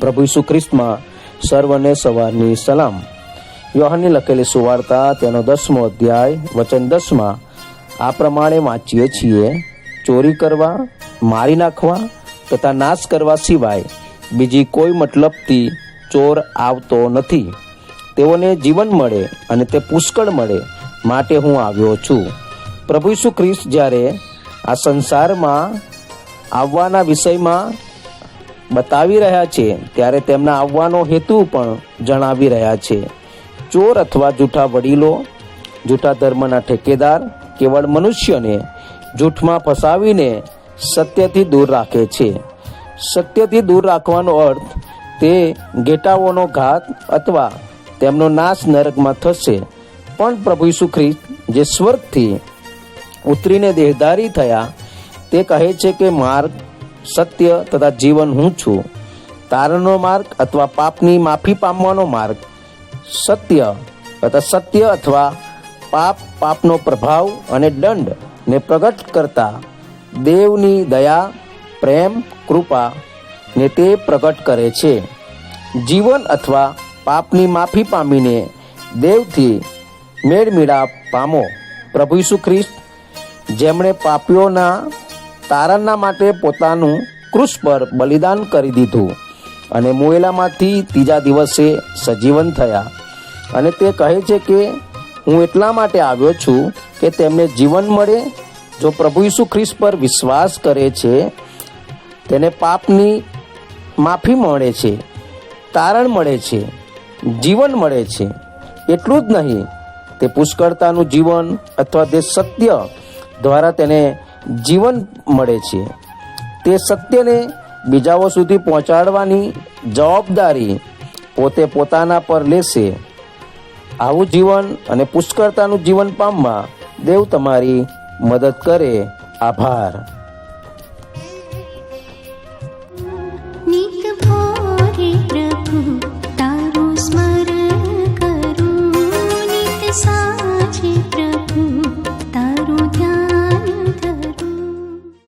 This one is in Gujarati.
પ્રભુ ઈસુ ખ્રિસ્તમાં સર્વને સવારની સલામ. યોહાનની લખેલી સુવાર્તા તેનો 10મો અધ્યાય વચન 10માં આ પ્રમાણે વાંચીએ છીએ, ચોરી કરવા, મારી નાખવા તથા નાશ કરવા સિવાય બીજી કોઈ મતલબથી ચોર આવતો નથી. તેઓને જીવન મળે અને તે પુષ્કળ મળે માટે હું આવ્યો છું. પ્રભુ ઈસુ ખ્રિસ્ત જ્યારે આ સંસારમાં આવવાના વિષયમાં બતાવી રહ્યા છે ત્યારે તેમના આવવાનો હેતુ પણ જણાવી રહ્યા છે. ચોર અથવા જૂઠા વડીલો, જૂઠા ધર્મના ઠેકેદાર કેવળ મનુષ્યને જૂઠમાં ફસાવીને સત્યથી દૂર રાખે છે. સત્યથી દૂર રાખવાનો અર્થ તે ઘેટાઓનો ઘાત અથવા તેમનો નાશ નરકમાં થશે. પણ પ્રભુ ઈસુ ખ્રિસ્ત જે સ્વર્ગથી ઉતરીને દેહધારી થયા તે કહે છે કે માર્ગ, સત્ય તથા જીવન હું છું. તારણનો માર્ગ અથવા પાપની માફી પામવાનો માર્ગ, સત્ય અથવા પાપનો પ્રભાવ અને દંડને પ્રગટ કરતા દેવની દયા, પ્રેમ, કૃપા ને તે પ્રગટ કરે છે. જીવન અથવા પાપની માફી પામીને દેવથી મેળમીળાપ પામો. પ્રભુ ઈસુ ખ્રિસ્ત જેમણે પાપીઓના તારણના માટે પોતાનું ક્રૂસ પર બલિદાન કરી દીધું અને મુએલામાંથી ત્રીજા દિવસે સજીવન થયા, અને તે કહે છે કે હું એટલા માટે આવ્યો છું કે તેમને જીવન મળે. જો પ્રભુ ઈસુ ખ્રિસ્ત પર વિશ્વાસ કરે છે તેને પાપની માફી મળે છે, તારણ મળે છે, જીવન મળે છે. એટલું જ નહીં, તે પુષ્કળતાનું જીવન અથવા તે સત્ય દ્વારા તેને જીવન મળે છે. તે સત્યને બીજાઓ સુધી પહોંચાડવાની જવાબદારી પોતે પોતાના પર લેશે. આવું જીવન અને પુષ્કળતાનું જીવન પામવા દેવ તમારી મદદ કરે. આભાર.